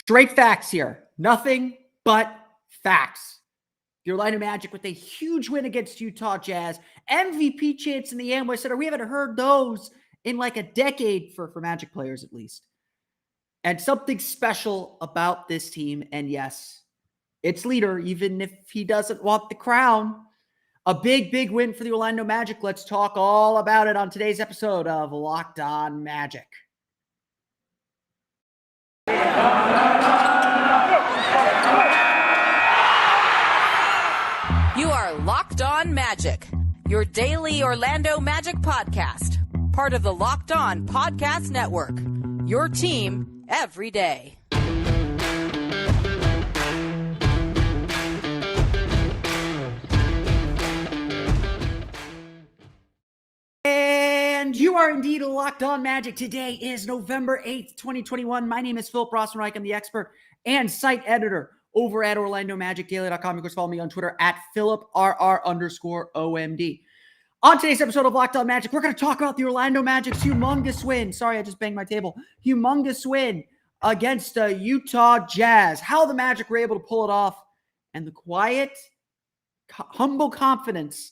Straight facts here. Nothing but facts. The Orlando Magic with a huge win against Utah Jazz. MVP chants in the Amway Center. We haven't heard those in like a decade for Magic players at least. And something special about this team. And yes, its leader, even if he doesn't want the crown. A big, big win for the Orlando Magic. Let's talk all about it on today's episode of Locked On Magic. You are Locked On Magic, your daily Orlando Magic podcast, part of the Locked On Podcast Network, your team every day. And you are indeed Locked On Magic. Today is November 8th, 2021. My name is Philip Rossman-Reich. I'm the expert and site editor over at OrlandoMagicDaily.com. You can follow me on Twitter at PhilipRR_OMD. On today's episode of Locked On Magic, we're going to talk about the Orlando Magic's humongous win. Sorry, I just banged my table. Humongous win against the Utah Jazz. How the Magic were able to pull it off, and the quiet, humble confidence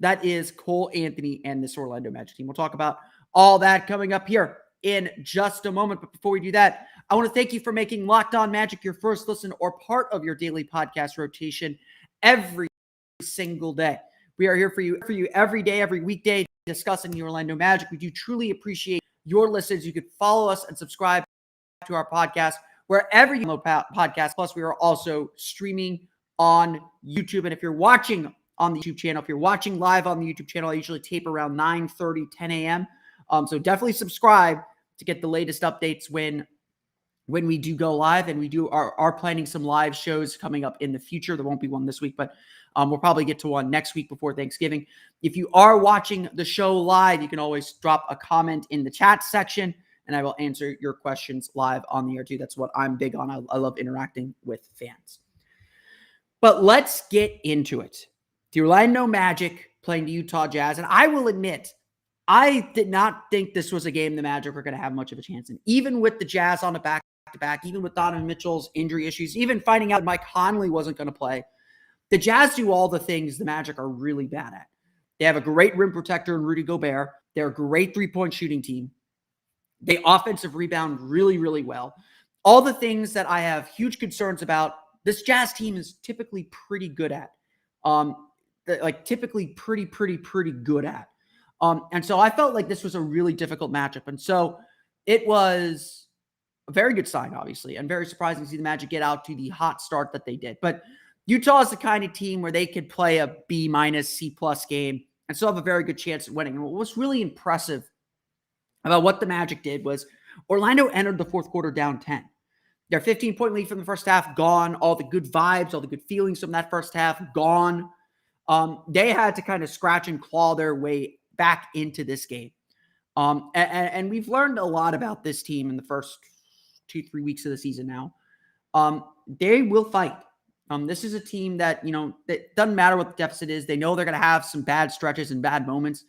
that is Cole Anthony and this Orlando Magic team. We'll talk about all that coming up here in just a moment. But before we do that, I want to thank you for making Locked On Magic your first listen or part of your daily podcast rotation every single day. We are here for you every day, every weekday, discussing the Orlando Magic. We do truly appreciate your listens. You can follow us and subscribe to our podcast wherever you download podcasts. Plus, we are also streaming on YouTube. And if you're watching on the YouTube channel, if you're watching live on the YouTube channel, I usually tape around 9:30, 10 a.m. So definitely subscribe to get the latest updates when we do go live. And we are planning some live shows coming up in the future. There won't be one this week, but we'll probably get to one next week before Thanksgiving. If you are watching the show live, you can always drop a comment in the chat section, and I will answer your questions live on the air too. That's what I'm big on. I love interacting with fans. But let's get into it. The Orlando Magic playing the Utah Jazz. And I will admit, I did not think this was a game the Magic were going to have much of a chance in. Even with the Jazz on a back-to-back, even with Donovan Mitchell's injury issues, even finding out Mike Conley wasn't going to play, the Jazz do all the things the Magic are really bad at. They have a great rim protector in Rudy Gobert. They're a great three-point shooting team. They offensive rebound really, really well. All the things that I have huge concerns about, this Jazz team is typically pretty good at. Typically pretty good at. And so I felt like this was a really difficult matchup. And so it was a very good sign, obviously, and very surprising to see the Magic get out to the hot start that they did. But Utah is the kind of team where they could play a B-, C+ game and still have a very good chance at winning. And what was really impressive about what the Magic did was Orlando entered the fourth quarter down 10. Their 15-point lead from the first half gone. All the good vibes, all the good feelings from that first half gone. They had to kind of scratch and claw their way back into this game. And we've learned a lot about this team in the first 2-3 weeks of the season now. They will fight. This is a team that, that doesn't matter what the deficit is. They know they're going to have some bad stretches and bad moments.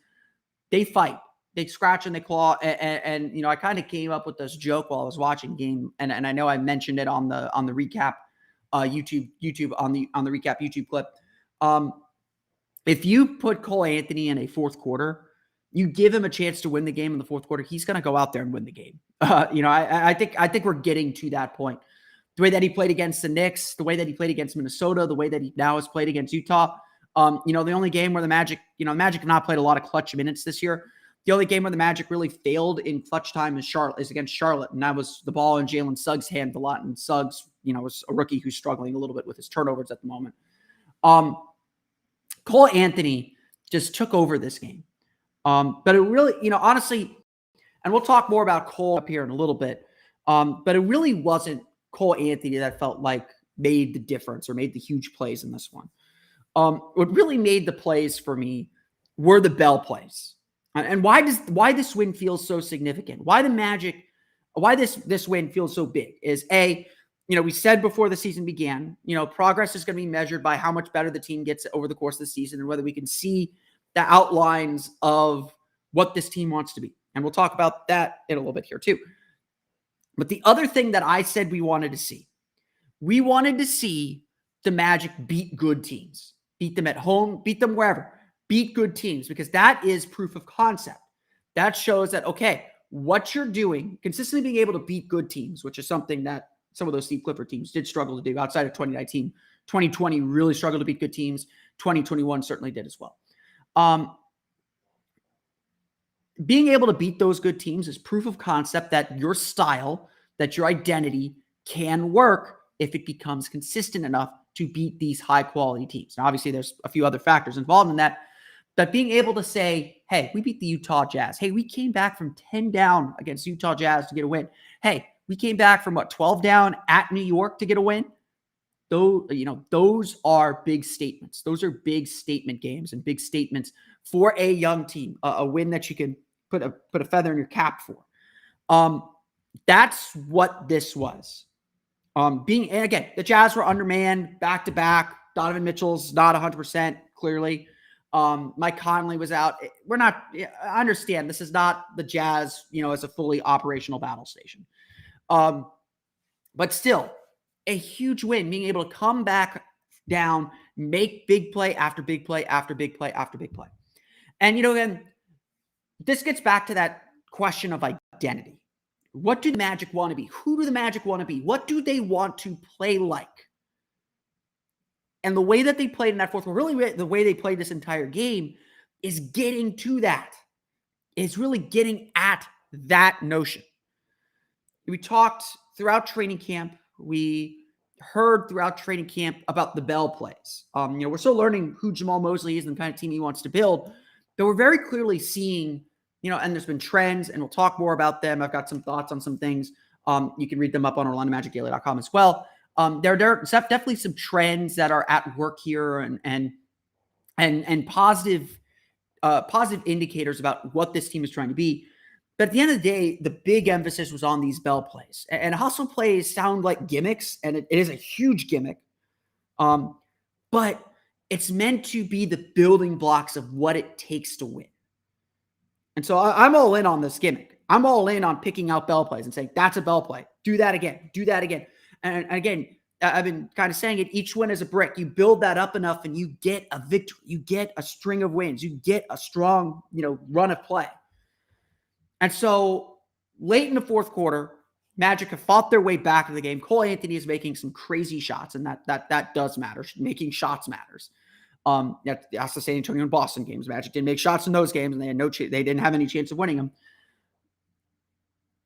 They fight. They scratch and they claw. And I kind of came up with this joke while I was watching game. And I know I mentioned it on the recap YouTube on the recap YouTube clip. If you put Cole Anthony in a fourth quarter, you give him a chance to win the game in the fourth quarter, he's going to go out there and win the game. I think we're getting to that point. The way that he played against the Knicks, the way that he played against Minnesota, the way that he now has played against Utah. The only game where the Magic have not played a lot of clutch minutes this year. The only game where the Magic really failed in clutch time is against Charlotte. And that was the ball in Jalen Suggs' hand a lot. And Suggs, was a rookie who's struggling a little bit with his turnovers at the moment. Cole Anthony just took over this game. But it really, honestly, and we'll talk more about Cole up here in a little bit, but it really wasn't Cole Anthony that felt like made the difference or made the huge plays in this one. What really made the plays for me were the bell plays. And why this win feels so significant? Why this win feels so big is we said before the season began, progress is going to be measured by how much better the team gets over the course of the season and whether we can see the outlines of what this team wants to be. And we'll talk about that in a little bit here too. But the other thing that I said we wanted to see the Magic beat good teams, beat them at home, beat them wherever, beat good teams, because that is proof of concept. That shows that, okay, what you're doing, consistently being able to beat good teams, which is something that some of those Steve Clifford teams did struggle to do outside of 2019. 2020 really struggled to beat good teams. 2021 certainly did as well. Being able to beat those good teams is proof of concept that your style, that your identity can work if it becomes consistent enough to beat these high quality teams. Now, obviously, there's a few other factors involved in that, but being able to say, hey, we beat the Utah Jazz. Hey, we came back from 10 down against Utah Jazz to get a win. Hey, we came back from 12 down at New York to get a win. Those are big statements. Those are big statement games and big statements for a young team, a win that you can put a feather in your cap for. That's what this was. Again, the Jazz were undermanned back-to-back. Donovan Mitchell's not 100%, clearly. Mike Conley was out. I understand this is not the Jazz, as a fully operational battle station. But still, a huge win, being able to come back down, make big play after big play after big play after big play. And, again, this gets back to that question of identity. What do the Magic want to be? Who do the Magic want to be? What do they want to play like? And the way that they played in that fourth quarter, really the way they played this entire game, is getting to that. It's really getting at that notion. We talked throughout training camp. We heard throughout training camp about the bell plays. We're still learning who Jamal Mosley is and the kind of team he wants to build. But we're very clearly seeing, and there's been trends, and we'll talk more about them. I've got some thoughts on some things. You can read them up on OrlandoMagicDaily.com as well. There are definitely some trends that are at work here, and positive indicators about what this team is trying to be. But at the end of the day, the big emphasis was on these bell plays, and hustle plays sound like gimmicks, and it is a huge gimmick. But it's meant to be the building blocks of what it takes to win. And so I'm all in on this gimmick. I'm all in on picking out bell plays and saying, that's a bell play. Do that again. Do that again. And again, I've been kind of saying it, each win is a brick. You build that up enough and you get a victory. You get a string of wins. You get a strong, run of play. And so late in the fourth quarter, Magic have fought their way back to the game. Cole Anthony is making some crazy shots, and that does matter. Making shots matters. That's the San Antonio and Boston games. Magic didn't make shots in those games, and they had they didn't have any chance of winning them.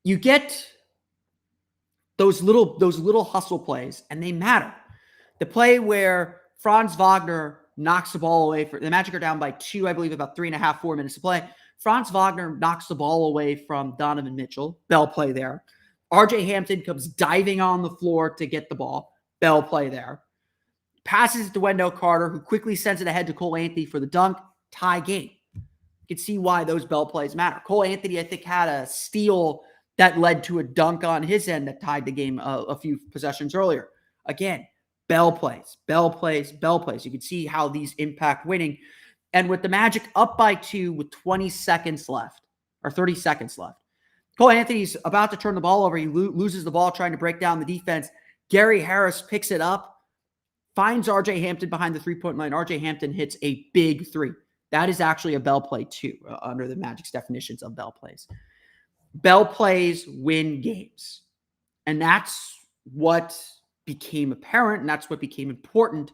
You get those little hustle plays, and they matter. The play where Franz Wagner knocks the ball away the Magic are down by 2, I believe, about 3.5, 4 minutes to play. Franz Wagner knocks the ball away from Donovan Mitchell. Bell play there. RJ Hampton comes diving on the floor to get the ball. Bell play there. Passes it to Wendell Carter, who quickly sends it ahead to Cole Anthony for the dunk. Tie game. You can see why those bell plays matter. Cole Anthony, I think, had a steal that led to a dunk on his end that tied the game a few possessions earlier. Again, bell plays, bell plays, bell plays. You can see how these impact winning. And with the Magic up by 2 with 20 seconds left, or 30 seconds left, Cole Anthony's about to turn the ball over. He loses the ball trying to break down the defense. Gary Harris picks it up, finds RJ Hampton behind the three-point line. RJ Hampton hits a big three. That is actually a bell play too, under the Magic's definitions of bell plays. Bell plays win games. And that's what became apparent, and that's what became important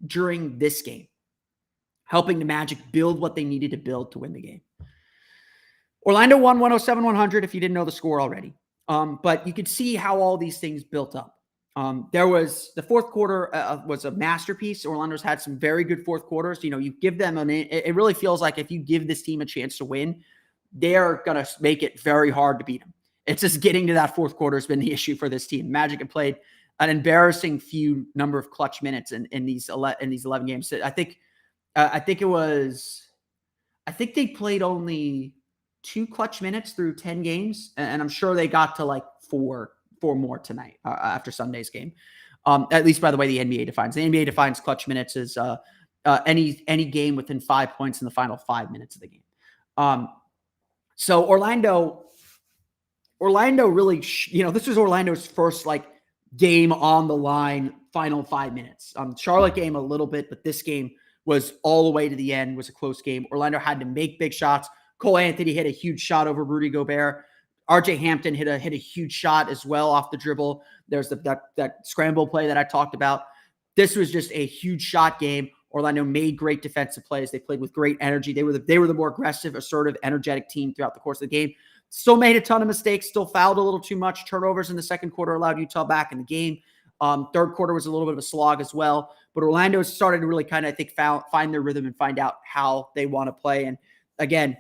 during this game, helping the Magic build what they needed to build to win the game. Orlando won 107-100 if you didn't know the score already. But you could see how all these things built up. The fourth quarter was a masterpiece. Orlando's had some very good fourth quarters. You give them it really feels like if you give this team a chance to win, they're going to make it very hard to beat them. It's just getting to that fourth quarter has been the issue for this team. Magic have played an embarrassing few number of clutch minutes in these 11 games. I think they played only 2 clutch minutes through 10 games. And I'm sure they got to like four more tonight after Sunday's game. At least by the way the NBA defines. The NBA defines clutch minutes as any game within 5 points in the final 5 minutes of the game. So Orlando Orlando really, this was Orlando's first game on the line, final 5 minutes. Charlotte game a little bit, but this game was all the way to the end, was a close game. Orlando had to make big shots. Cole Anthony hit a huge shot over Rudy Gobert. RJ Hampton hit a huge shot as well off the dribble. There's that scramble play that I talked about. This was just a huge shot game. Orlando made great defensive plays. They played with great energy. They were the more aggressive, assertive, energetic team throughout the course of the game. Still made a ton of mistakes, still fouled a little too much. Turnovers in the second quarter allowed Utah back in the game. Third quarter was a little bit of a slog as well. But Orlando started to really kind of, I think, find their rhythm and find out how they want to play. And again,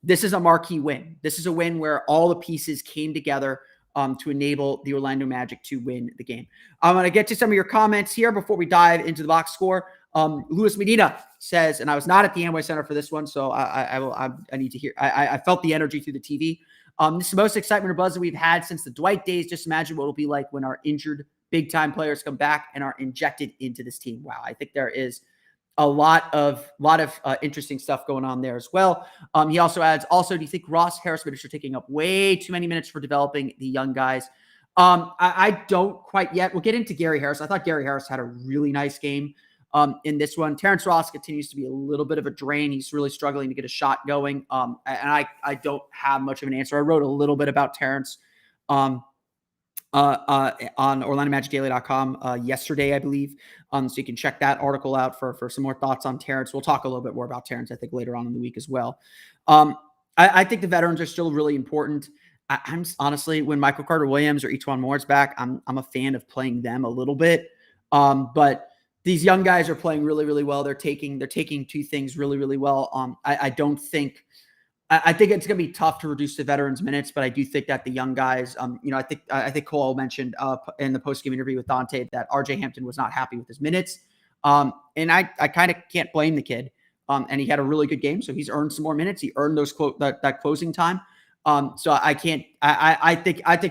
this is a marquee win. This is a win where all the pieces came together to enable the Orlando Magic to win the game. I'm going to get to some of your comments here before we dive into the box score. Luis Medina says, and I was not at the Amway Center for this one, so I need to hear. I felt the energy through the TV. This is the most excitement or buzz that we've had since the Dwight days. Just imagine what it'll be like when our injured big-time players come back and are injected into this team. Wow, I think there is a lot of interesting stuff going on there as well. He also adds, do you think Ross Harris minutes are taking up way too many minutes for developing the young guys? I don't quite yet. We'll get into Gary Harris. I thought Gary Harris had a really nice game in this one. Terrence Ross continues to be a little bit of a drain. He's really struggling to get a shot going. And I don't have much of an answer. I wrote a little bit about Terrence on OrlandoMagicDaily.com yesterday, I believe. So you can check that article out for some more thoughts on Terrence. We'll talk a little bit more about Terrence, I think, later on in the week as well. I think the veterans are still really important. I'm honestly, when Michael Carter Williams or Etuan Moore's back, I'm a fan of playing them a little bit. But these young guys are playing really, really well. They're taking two things really, really well. I think it's going to be tough to reduce the veterans' minutes, but I do think that the young guys, I think Cole mentioned in the post-game interview with Dante that RJ Hampton was not happy with his minutes. And I kind of can't blame the kid. And he had a really good game, so he's earned some more minutes. He earned that closing time. So I think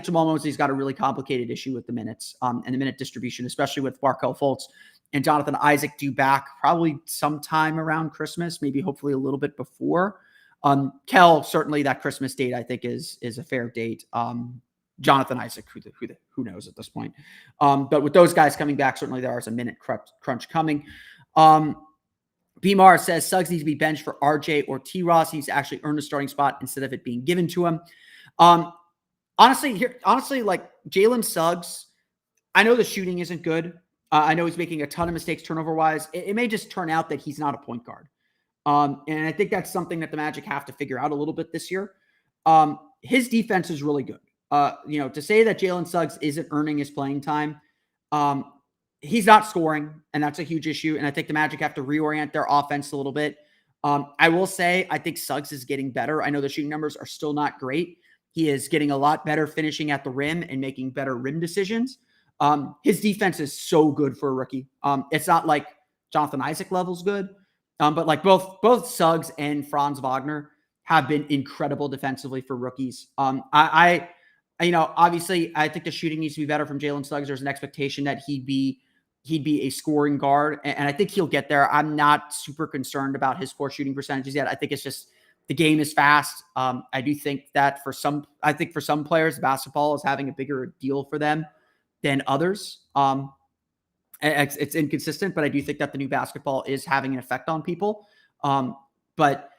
Jamal Mosley's got a really complicated issue with the minutes and the minute distribution, especially with Markelle Fultz and Jonathan Isaac due back probably sometime around Christmas, maybe hopefully a little bit before. Kel, certainly that Christmas date, I think is a fair date. Jonathan Isaac, who knows at this point. But with those guys coming back, certainly there is a minute crunch coming. BMAR says Suggs needs to be benched for RJ or T. Ross. He needs to actually earn a starting spot instead of it being given to him. Honestly, like Jalen Suggs, I know the shooting isn't good. I know he's making a ton of mistakes turnover-wise. It may just turn out that he's not a point guard. And I think that's something that the Magic have to figure out a little bit this year. His defense is really good. To say that Jalen Suggs isn't earning his playing time, he's not scoring, and that's a huge issue. And I think the Magic have to reorient their offense a little bit. I will say, I think Suggs is getting better. I know the shooting numbers are still not great. He is getting a lot better finishing at the rim and making better rim decisions. His defense is so good for a rookie. It's not like Jonathan Isaac level's good, but like both Suggs and Franz Wagner have been incredible defensively for rookies. Obviously, I think the shooting needs to be better from Jalen Suggs. There's an expectation that he'd be a scoring guard, and I think he'll get there. I'm not super concerned about his poor shooting percentages yet. I think it's just the game is fast. I do think that for some players, basketball is having a bigger deal for them than others. It's inconsistent, but I do think that the new basketball is having an effect on people. But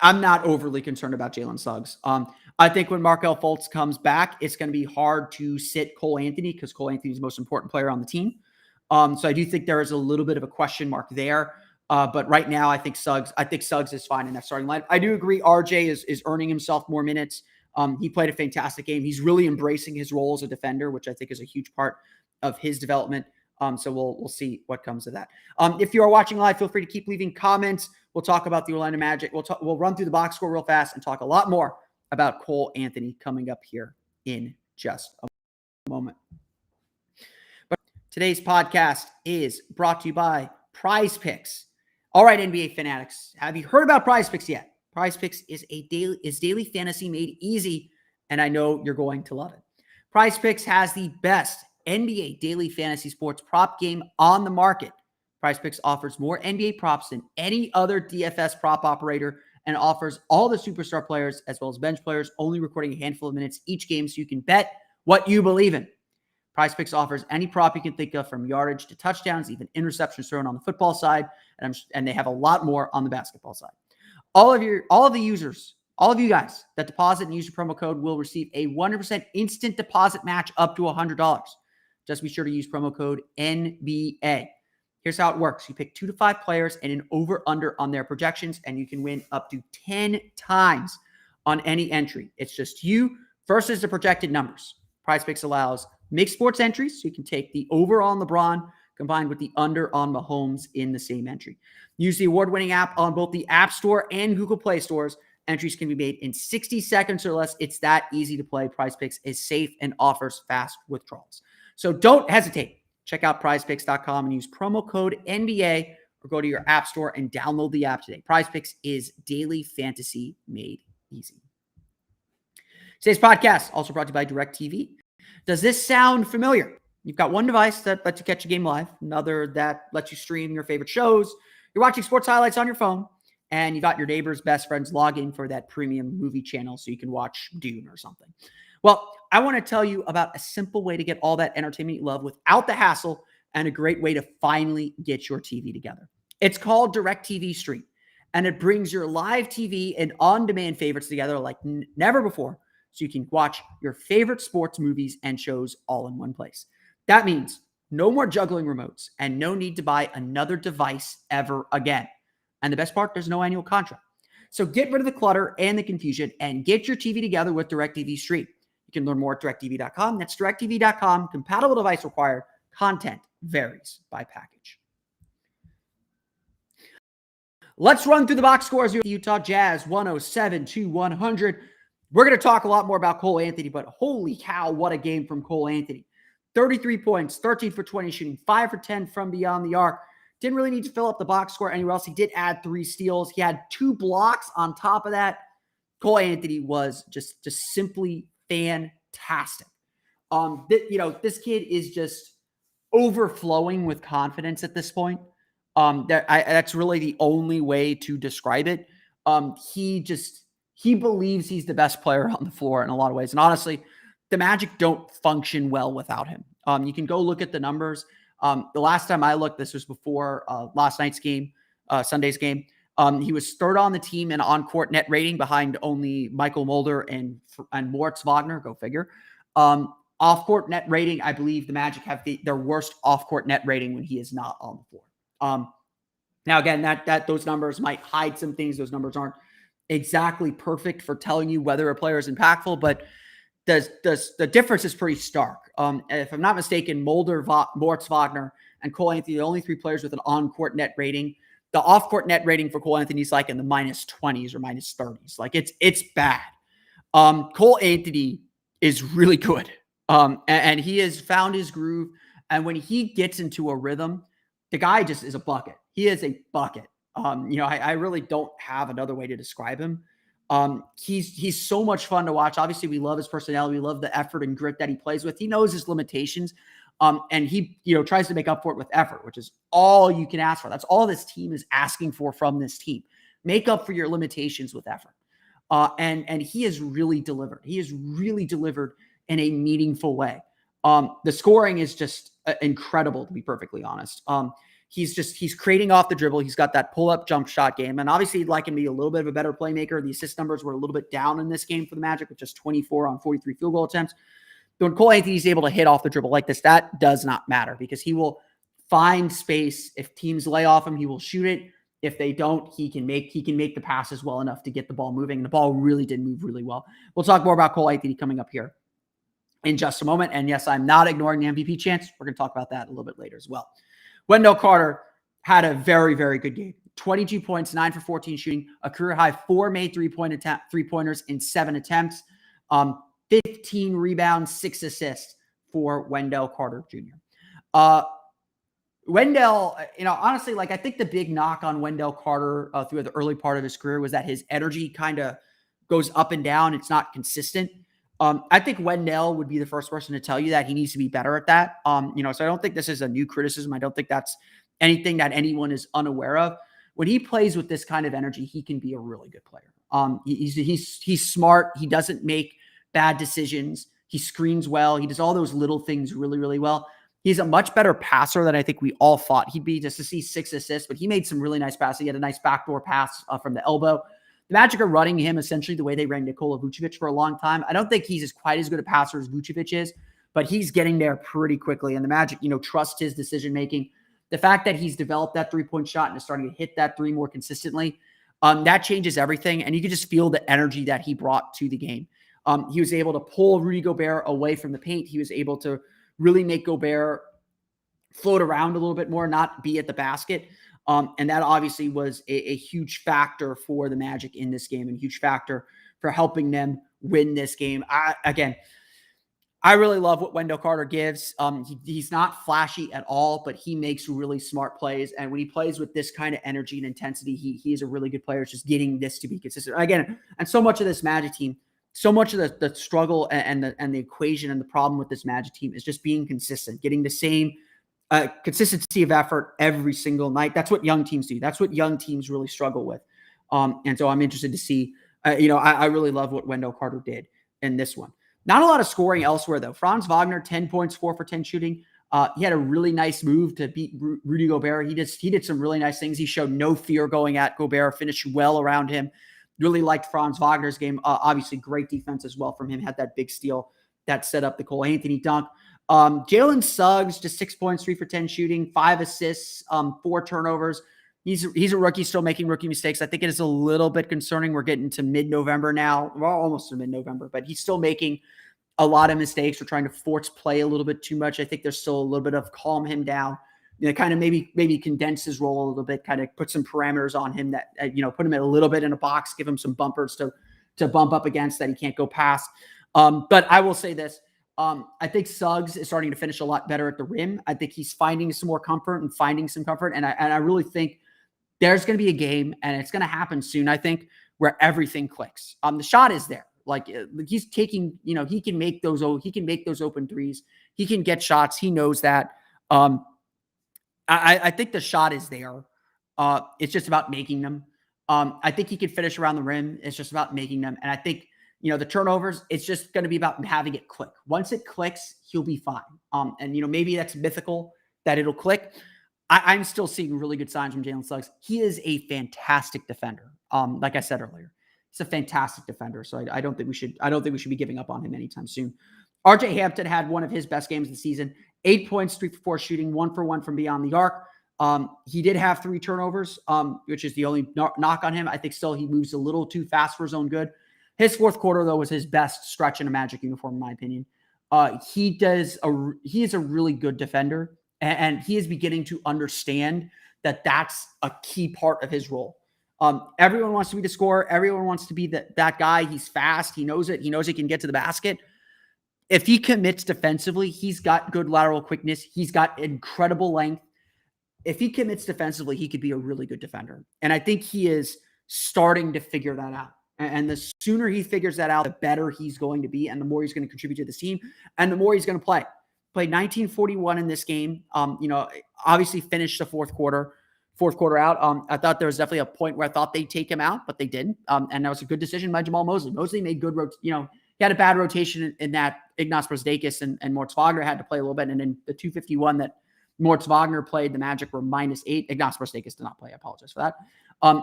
I'm not overly concerned about Jalen Suggs. I think when Markelle Fultz comes back, it's going to be hard to sit Cole Anthony because Cole Anthony is the most important player on the team. So I do think there is a little bit of a question mark there. But right now, I think Suggs is fine in that starting line. I do agree RJ is earning himself more minutes. He played a fantastic game. He's really embracing his role as a defender, which I think is a huge part of his development. So we'll see what comes of that. If you are watching live, feel free to keep leaving comments. We'll talk about the Orlando Magic. We'll run through the box score real fast and talk a lot more about Cole Anthony coming up here in just a moment. But today's podcast is brought to you by Prize Picks. All right, NBA fanatics, have you heard about Prize Picks yet? Prize Picks is daily fantasy made easy, and I know you're going to love it. Prize Picks has the best NBA daily fantasy sports prop game on the market. Prize Picks offers more NBA props than any other DFS prop operator and offers all the superstar players as well as bench players, only recording a handful of minutes each game so you can bet what you believe in. PrizePicks offers any prop you can think of, from yardage to touchdowns, even interceptions thrown on the football side, and they have a lot more on the basketball side. All of you guys that deposit and use your promo code will receive a 100% instant deposit match up to $100. Just be sure to use promo code NBA. Here's how it works. You pick 2 to 5 players and an over-under on their projections, and you can win up to 10 times on any entry. It's just you versus the projected numbers. PrizePicks allows mixed sports entries, so you can take the over on LeBron combined with the under on Mahomes in the same entry. Use the award-winning app on both the App Store and Google Play stores. Entries can be made in 60 seconds or less. It's that easy to play. PrizePicks is safe and offers fast withdrawals. So don't hesitate. Check out prizepicks.com and use promo code NBA, or go to your App Store and download the app today. PrizePicks is daily fantasy made easy. Today's podcast also brought to you by DirecTV. Does this sound familiar? You've got one device that lets you catch a game live, another that lets you stream your favorite shows. You're watching sports highlights on your phone, and you got your neighbor's best friend's login for that premium movie channel so you can watch Dune or something. Well, I want to tell you about a simple way to get all that entertainment you love without the hassle, and a great way to finally get your TV together. It's called DirecTV Stream, and it brings your live TV and on-demand favorites together like never before, so you can watch your favorite sports movies and shows all in one place. That means no more juggling remotes and no need to buy another device ever again. And the best part, there's no annual contract. So get rid of the clutter and the confusion and get your TV together with DirecTV Stream. You can learn more at directtv.com. That's directtv.com. Compatible device required. Content varies by package. Let's run through the box scores here. Utah Jazz 107-100. We're going to talk a lot more about Cole Anthony, but holy cow, what a game from Cole Anthony. 33 points, 13 for 20 shooting, 5 for 10 from beyond the arc. Didn't really need to fill up the box score anywhere else. He did add 3 steals. He had 2 blocks on top of that. Cole Anthony was just simply fantastic. This kid is just overflowing with confidence at this point. That's really the only way to describe it. He believes he's the best player on the floor in a lot of ways. And honestly, the Magic don't function well without him. You can go look at the numbers. The last time I looked, this was before last night's game, Sunday's game. He was third on the team in on-court net rating behind only Michael Mulder and Moritz Wagner. Go figure. Off-court net rating, I believe the Magic have their worst off-court net rating when he is not on the floor. Now, again, that those numbers might hide some things. Those numbers aren't exactly perfect for telling you whether a player is impactful, but the difference is pretty stark. If I'm not mistaken, Mulder, Moritz Wagner, and Cole Anthony, the only 3 players with an on-court net rating. The off-court net rating for Cole Anthony is like in the -20s or -30s. Like it's bad. Cole Anthony is really good. And he has found his groove. And when he gets into a rhythm, the guy just is a bucket. He is a bucket. I really don't have another way to describe him. He's so much fun to watch. Obviously, we love his personality. We love the effort and grit that he plays with. He knows his limitations. And he, tries to make up for it with effort, which is all you can ask for. That's all this team is asking for from this team. Make up for your limitations with effort. And he has really delivered. He has really delivered in a meaningful way. The scoring is just incredible, to be perfectly honest. He's creating off the dribble. He's got that pull-up jump shot game. And obviously, he'd like him to be a little bit of a better playmaker. The assist numbers were a little bit down in this game for the Magic with just 24 on 43 field goal attempts. When Cole Anthony is able to hit off the dribble like this, that does not matter because he will find space. If teams lay off him, he will shoot it. If they don't, he can make the passes well enough to get the ball moving. And the ball really did move really well. We'll talk more about Cole Anthony coming up here in just a moment. And yes, I'm not ignoring the MVP chance. We're going to talk about that a little bit later as well. Wendell Carter had a very, very good game. 22 points, 9 for 14 shooting, a career high 4 made three-pointers in 7 attempts, 15 rebounds, 6 assists for Wendell Carter Jr. Wendell, honestly, I think the big knock on Wendell Carter through the early part of his career was that his energy kind of goes up and down. It's not consistent. I think Wendell would be the first person to tell you that he needs to be better at that. So I don't think this is a new criticism. I don't think that's anything that anyone is unaware of. when he plays with this kind of energy, he can be a really good player. He's smart. He doesn't make bad decisions. He screens well. He does all those little things really, really well. He's a much better passer than I think we all thought he'd be, just to see 6 assists, but he made some really nice passes. He had a nice backdoor pass from the elbow. The Magic are running him essentially the way they ran Nikola Vucevic for a long time. I don't think he's quite as good a passer as Vucevic is, but he's getting there pretty quickly. And the Magic, trust his decision-making. The fact that he's developed that three-point shot and is starting to hit that three more consistently, that changes everything. And you can just feel the energy that he brought to the game. He was able to pull Rudy Gobert away from the paint. He was able to really make Gobert float around a little bit more, not be at the basket. And that obviously was a huge factor for the Magic in this game and a huge factor for helping them win this game. I really love what Wendell Carter gives. He's not flashy at all, but he makes really smart plays. And when he plays with this kind of energy and intensity, he is a really good player. It's just getting this to be consistent. Again, and so much of this Magic team, so much of the struggle and the equation and the problem with this Magic team is just being consistent, getting the same consistency of effort every single night. That's what young teams do. That's what young teams really struggle with. And so I'm interested to see, I really love what Wendell Carter did in this one. Not a lot of scoring elsewhere, though. Franz Wagner, 10 points, 4 for 10 shooting. He had a really nice move to beat Rudy Gobert. He did some really nice things. He showed no fear going at Gobert, finished well around him. Really liked Franz Wagner's game. Obviously, great defense as well from him. Had that big steal that set up the Cole Anthony dunk. Jalen Suggs, just 6 points, 3 for 10 shooting, 5 assists, 4 turnovers. He's a rookie, still making rookie mistakes. I think it is a little bit concerning. We're getting to mid-November now. We're almost to mid-November, but he's still making a lot of mistakes. We're trying to force play a little bit too much. I think there's still a little bit of calm him down. Kind of maybe condense his role a little bit, kind of put some parameters on him that, put him a little bit in a box, give him some bumpers to bump up against that he can't go past. But I will say this. I think Suggs is starting to finish a lot better at the rim. I think he's finding some more comfort and finding some comfort. And I really think there's going to be a game, and it's going to happen soon, I think, where everything clicks. The shot is there. Like he's taking, he can make those open threes. He can get shots. He knows that. I think the shot is there. It's just about making them. I think he can finish around the rim. It's just about making them. And I think, the turnovers, it's just going to be about having it click. Once it clicks, he'll be fine. And maybe that's mythical that it'll click. I'm still seeing really good signs from Jalen Suggs. He is a fantastic defender. Like I said earlier, he's a fantastic defender. So I don't think we should be giving up on him anytime soon. RJ Hampton had one of his best games of the season. 8 points, 3 for 4 shooting, 1 for 1 from beyond the arc. He did have 3 turnovers, which is the only knock on him. I think still he moves a little too fast for his own good. His fourth quarter, though, was his best stretch in a Magic uniform, in my opinion. He is a really good defender, and he is beginning to understand that that's a key part of his role. Everyone wants to be the scorer. Everyone wants to be that guy. He's fast. He knows it. He knows he can get to the basket. If he commits defensively, he's got good lateral quickness. He's got incredible length. If he commits defensively, he could be a really good defender. And I think he is starting to figure that out. And the sooner he figures that out, the better he's going to be, and the more he's going to contribute to this team, and the more he's going to play. Played 1941 in this game. Obviously finished the fourth quarter out. I thought there was definitely a point where I thought they'd take him out, but they didn't. And that was a good decision by Jamal Mosley. Mosley made good, he had a bad rotation in that Ignas Brazdeikis and Moritz Wagner had to play a little bit. And in the 251 that Moritz Wagner played, the Magic were -8. Ignas Brazdeikis did not play. I apologize for that.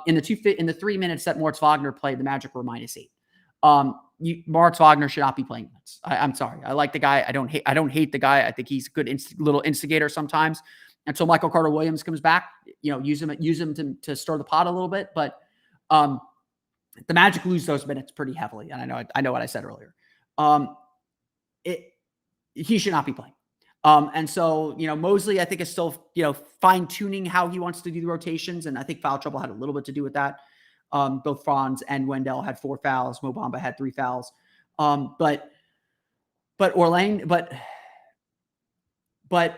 In the 3 minutes that Moritz Wagner played, the Magic were -8. Moritz Wagner should not be playing minutes. I'm sorry. I like the guy. I don't hate the guy. I think he's a good little instigator sometimes. Until Michael Carter Williams comes back, use him to stir the pot a little bit. But the Magic lose those minutes pretty heavily, and I know what I said earlier. He should not be playing. And so, Mosley, I think, is still, fine-tuning how he wants to do the rotations. And I think foul trouble had a little bit to do with that. Both Franz and Wendell had 4 fouls. Mo Bamba had 3 fouls. But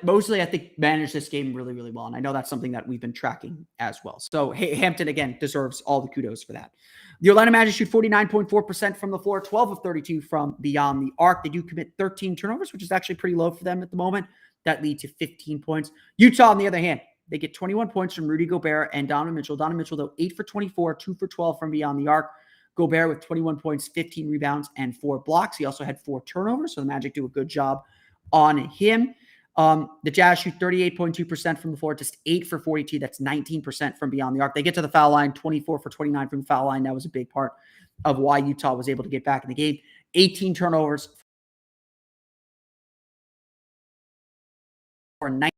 Mosley, I think, managed this game really, really well. And I know that's something that we've been tracking as well. So Hampton, again, deserves all the kudos for that. The Orlando Magic shoot 49.4% from the floor, 12 of 32 from beyond the arc. They do commit 13 turnovers, which is actually pretty low for them at the moment. That lead to 15 points. Utah, on the other hand, They get 21 points from Rudy Gobert and Donovan Mitchell. Donovan Mitchell, though, 8 for 24, 2 for 12 from beyond the arc. Gobert with 21 points, 15 rebounds, and 4 blocks. He also had 4 turnovers, so the Magic do a good job on him. The Jazz shoot 38.2% from the floor, just 8 for 42. That's 19% from beyond the arc. They get to the foul line, 24 for 29 from the foul line. That was a big part of why Utah was able to get back in the game. 18 turnovers for 19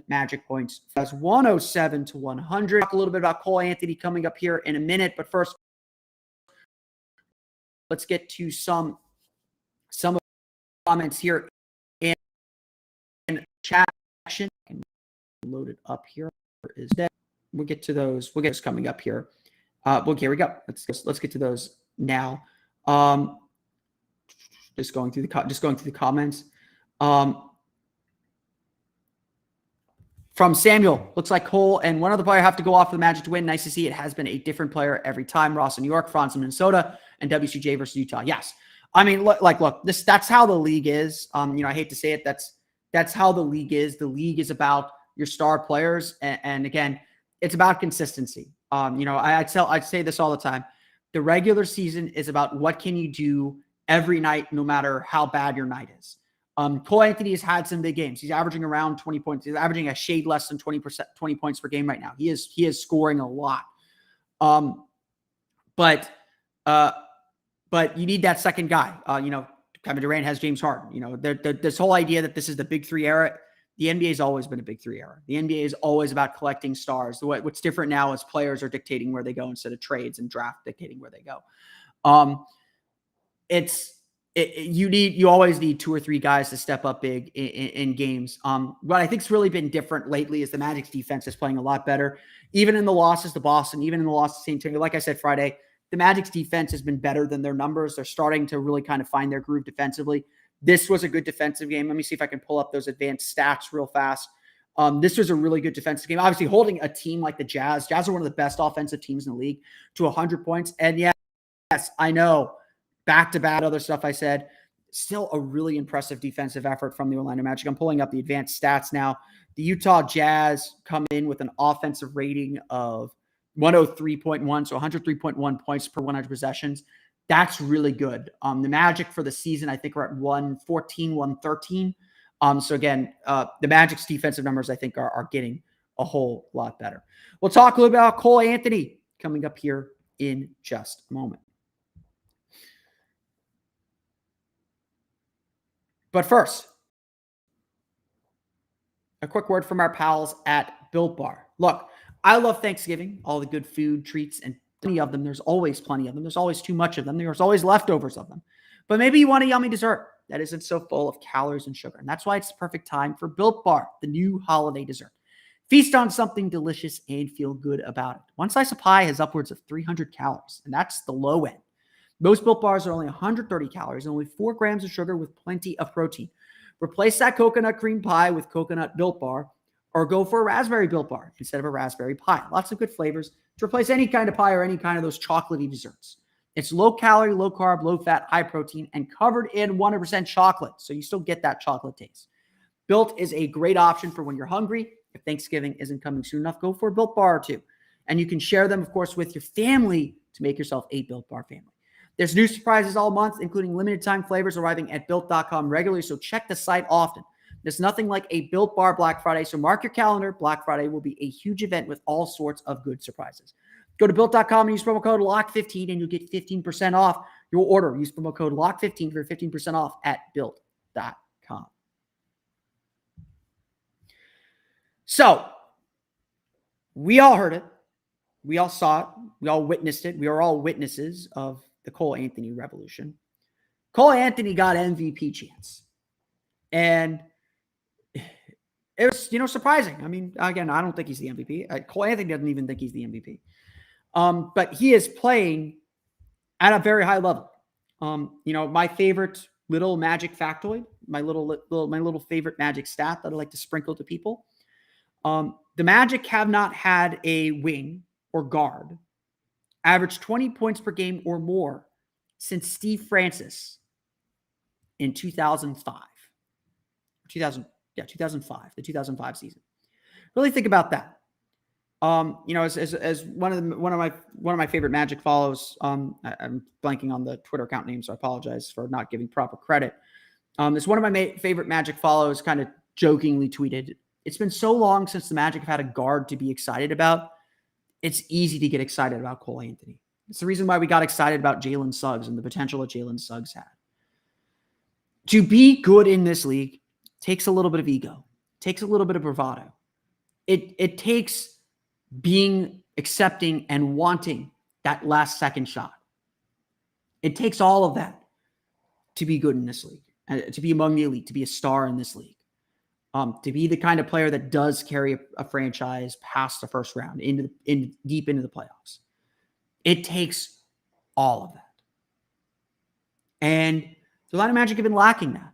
Magic points. That's 107-100. Talk a little bit about Cole Anthony coming up here in a minute, but first, let's get to some of the comments here in chat section. Load it up here. Is that we'll get to those? We'll get those coming up here. Here we go. Let's get to those now. Just going through the comments. From Samuel, looks like Cole and one other player have to go off for the Magic to win. Nice to see. It has been a different player every time. Ross in New York, Franz in Minnesota, and WCJ versus Utah. Yes. I mean, look, that's how the league is. I hate to say it. That's how the league is. The league is about your star players. And again, it's about consistency. I'd say this all the time. The regular season is about what can you do every night, no matter how bad your night is. Cole Anthony has had some big games. He's averaging around 20 points. He's averaging a shade less than 20 points per game right now. He is scoring a lot. But you need that second guy. Kevin Durant has James Harden. This whole idea that this is the big three era, the NBA has always been a big three era. The NBA is always about collecting stars. What's different now is players are dictating where they go instead of trades and draft dictating where they go. You always need 2 or 3 guys to step up big in games. What I think's really been different lately is the Magic's defense is playing a lot better. Even in the losses to Boston, even in the loss to San Antonio, like I said Friday, the Magic's defense has been better than their numbers. They're starting to really kind of find their groove defensively. This was a good defensive game. Let me see if I can pull up those advanced stats real fast. This was a really good defensive game. Obviously, holding a team like the Jazz. Jazz are one of the best offensive teams in the league to 100 points. And yes, I know, back-to-back other stuff I said, still a really impressive defensive effort from the Orlando Magic. I'm pulling up the advanced stats now. The Utah Jazz come in with an offensive rating of 103.1, so 103.1 points per 100 possessions. That's really good. The Magic for the season, I think, are at 114, 113. So again, the Magic's defensive numbers, I think, are getting a whole lot better. We'll talk a little bit about Cole Anthony coming up here in just a moment. But first, a quick word from our pals at Built Bar. Look, I love Thanksgiving, all the good food, treats, and plenty of them. There's always plenty of them. There's always too much of them. There's always leftovers of them. But maybe you want a yummy dessert that isn't so full of calories and sugar. And that's why it's the perfect time for Built Bar, the new holiday dessert. Feast on something delicious and feel good about it. One slice of pie has upwards of 300 calories, and that's the low end. Most Built Bars are only 130 calories and only 4 grams of sugar with plenty of protein. Replace that coconut cream pie with coconut Built Bar, or go for a raspberry Built Bar instead of a raspberry pie. Lots of good flavors to replace any kind of pie or any kind of those chocolatey desserts. It's low calorie, low carb, low fat, high protein, and covered in 100% chocolate, so you still get that chocolate taste. Built is a great option for when you're hungry. If Thanksgiving isn't coming soon enough, go for a Built Bar or 2. And you can share them, of course, with your family to make yourself a Built Bar family. There's new surprises all month, including limited time flavors arriving at Built.com regularly, so check the site often. There's nothing like a Built Bar Black Friday, so mark your calendar. Black Friday will be a huge event with all sorts of good surprises. Go to Built.com and use promo code LOCK15 and you'll get 15% off your order. Use promo code LOCK15 for 15% off at Built.com. So, we all heard it. We all saw it. We all witnessed it. We are all witnesses of the Cole Anthony revolution. Cole Anthony got MVP chance. And it was, surprising. I mean, again, I don't think he's the MVP. Cole Anthony doesn't even think he's the MVP. But he is playing at a very high level. My favorite little Magic factoid, my little favorite Magic stat that I like to sprinkle to people. The Magic have not had a wing or guard average 20 points per game or more since Steve Francis in 2005. 2005, the 2005 season. Really think about that. As one of my favorite Magic follows, I'm blanking on the Twitter account name, so I apologize for not giving proper credit. It's one of my favorite Magic follows kind of jokingly tweeted, "It's been so long since the Magic have had a guard to be excited about. It's easy to get excited about Cole Anthony." It's the reason why we got excited about Jalen Suggs and the potential that Jalen Suggs had. To be good in this league takes a little bit of ego, takes a little bit of bravado. It takes being accepting and wanting that last second shot. It takes all of that to be good in this league, to be among the elite, to be a star in this league, to be the kind of player that does carry a franchise past the first round, deep into the playoffs. It takes all of that. And the Orlando Magic have been lacking that.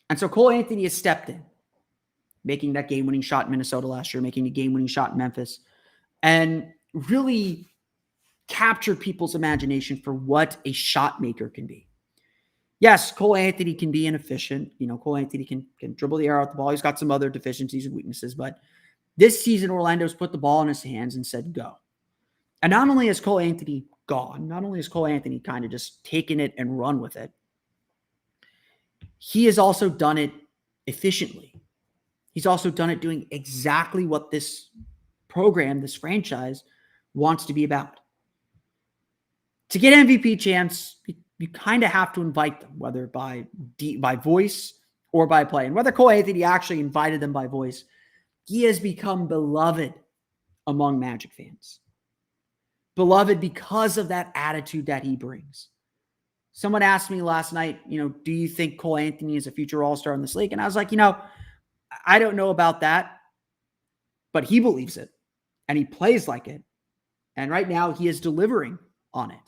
And so Cole Anthony has stepped in, making that game-winning shot in Minnesota last year, making a game-winning shot in Memphis, and really captured people's imagination for what a shot maker can be. Yes, Cole Anthony can be inefficient. Cole Anthony can dribble the air out the ball. He's got some other deficiencies and weaknesses, but this season, Orlando's put the ball in his hands and said, go. And not only has Cole Anthony gone, not only has Cole Anthony kind of just taken it and run with it, he has also done it efficiently. He's also done it doing exactly what this program, this franchise, wants to be about. To get MVP chance, you kind of have to invite them, whether by voice or by play. And whether Cole Anthony actually invited them by voice, he has become beloved among Magic fans. Beloved because of that attitude that he brings. Someone asked me last night, do you think Cole Anthony is a future All-Star in this league? And I was like, I don't know about that, but he believes it and he plays like it. And right now he is delivering on it.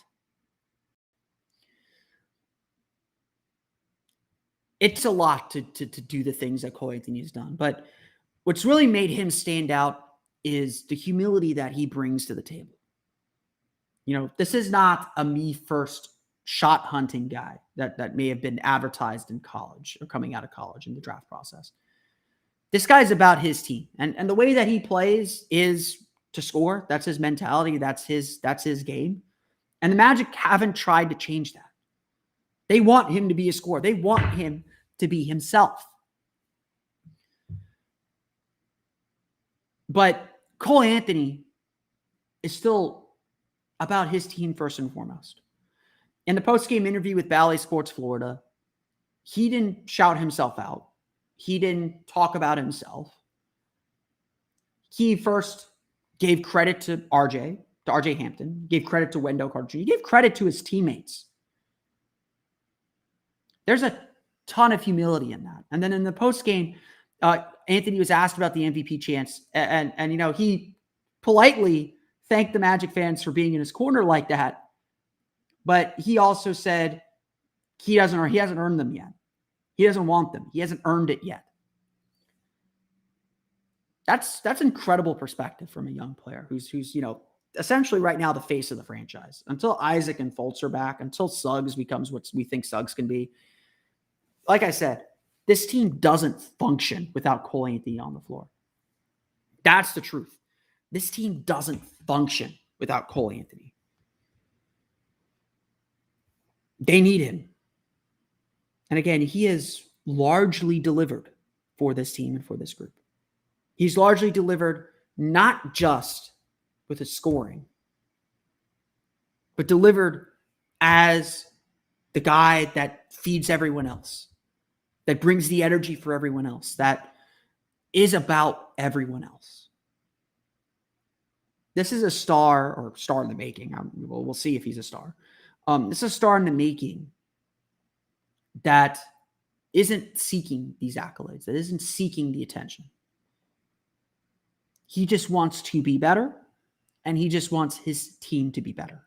It's a lot to do the things that Cole Anthony has done. But what's really made him stand out is the humility that he brings to the table. This is not a me first shot hunting guy that may have been advertised in college or coming out of college in the draft process. This guy's about his team. And the way that he plays is to score. That's his mentality. That's his game. And the Magic haven't tried to change that. They want him to be a scorer. They want him to be himself. But Cole Anthony is still about his team first and foremost. In the post-game interview with Bally Sports Florida, he didn't shout himself out. He didn't talk about himself. He first gave credit to RJ Hampton, gave credit to Wendell Carter Jr., he gave credit to his teammates. There's a ton of humility in that. And then in the post-game, Anthony was asked about the MVP chance, and he politely thanked the Magic fans for being in his corner like that. But he also said he hasn't earned them yet. He doesn't want them. He hasn't earned it yet. That's incredible perspective from a young player who's essentially right now the face of the franchise. Until Isaac and Fultz are back, until Suggs becomes what we think Suggs can be. Like I said, this team doesn't function without Cole Anthony on the floor. That's the truth. This team doesn't function without Cole Anthony. They need him. And again, he has largely delivered for this team and for this group. He's largely delivered not just with his scoring, but delivered as the guy that feeds everyone else, that brings the energy for everyone else, that is about everyone else. This is a star, or star in the making. We'll see if he's a star. This is a star in the making that isn't seeking these accolades, that isn't seeking the attention. He just wants to be better, and he just wants his team to be better.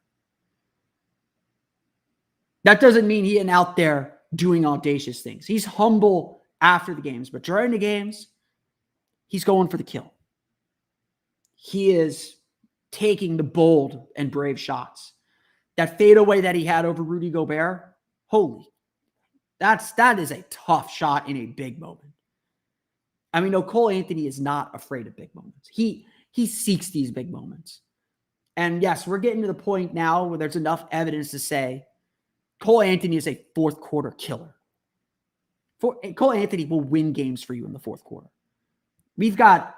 That doesn't mean he isn't out there doing audacious things. He's humble after the games, but during the games, he's going for the kill. He is taking the bold and brave shots. That fadeaway that he had over Rudy Gobert, that is a tough shot in a big moment. I mean, no, Cole Anthony is not afraid of big moments. He seeks these big moments. And yes, we're getting to the point now where there's enough evidence to say Cole Anthony is a fourth quarter killer. Cole Anthony will win games for you in the fourth quarter. We've got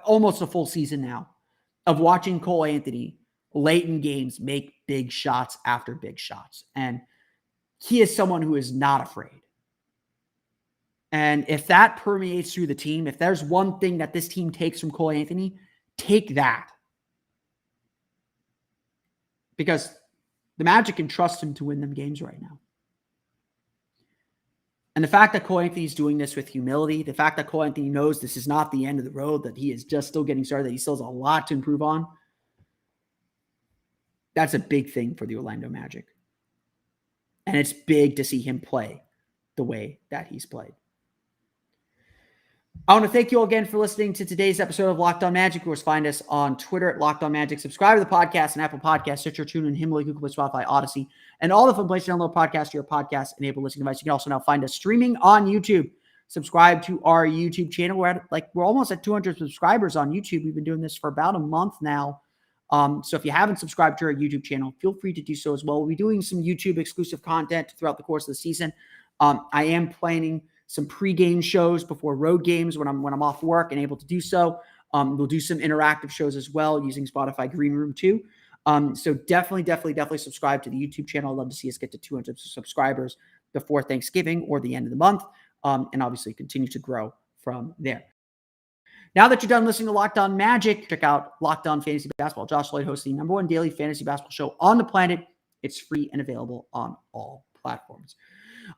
almost a full season now of watching Cole Anthony late in games make big shots after big shots. And he is someone who is not afraid. And if that permeates through the team, if there's one thing that this team takes from Cole Anthony, take that. Because the Magic can trust him to win them games right now. And the fact that Cole Anthony is doing this with humility, the fact that Cole Anthony knows this is not the end of the road, that he is just still getting started, that he still has a lot to improve on, that's a big thing for the Orlando Magic. And it's big to see him play the way that he's played. I want to thank you all again for listening to today's episode of Locked On Magic. Of course, find us on Twitter at Locked On Magic. Subscribe to the podcast on Apple Podcasts, Stitcher, TuneIn, Himalaya, Google Play, Spotify, Odyssey, and all the fun places to download podcasts to your podcast-enabled listening device. You can also now find us streaming on YouTube. Subscribe to our YouTube channel. We're almost at 200 subscribers on YouTube. We've been doing this for about a month now. So if you haven't subscribed to our YouTube channel, feel free to do so as well. We'll be doing some YouTube exclusive content throughout the course of the season. I am planning some pregame shows before road games when I'm off work and able to do so. We'll do some interactive shows as well using Spotify Green Room too. So definitely subscribe to the YouTube channel. I'd love to see us get to 200 subscribers before Thanksgiving or the end of the month. And obviously continue to grow from there. Now that you're done listening to Locked On Magic, check out Locked On Fantasy Basketball. Josh Lloyd hosts the #1 daily fantasy basketball show on the planet. It's free and available on all platforms.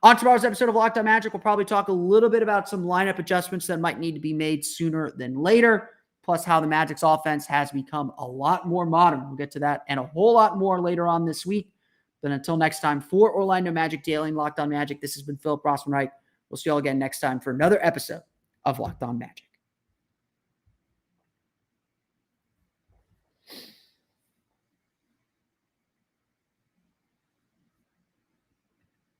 On tomorrow's episode of Locked On Magic, we'll probably talk a little bit about some lineup adjustments that might need to be made sooner than later, plus how the Magic's offense has become a lot more modern. We'll get to that and a whole lot more later on this week. But until next time, for Orlando Magic Daily and Locked On Magic, this has been Philip Rossman-Wright. We'll see you all again next time for another episode of Locked On Magic.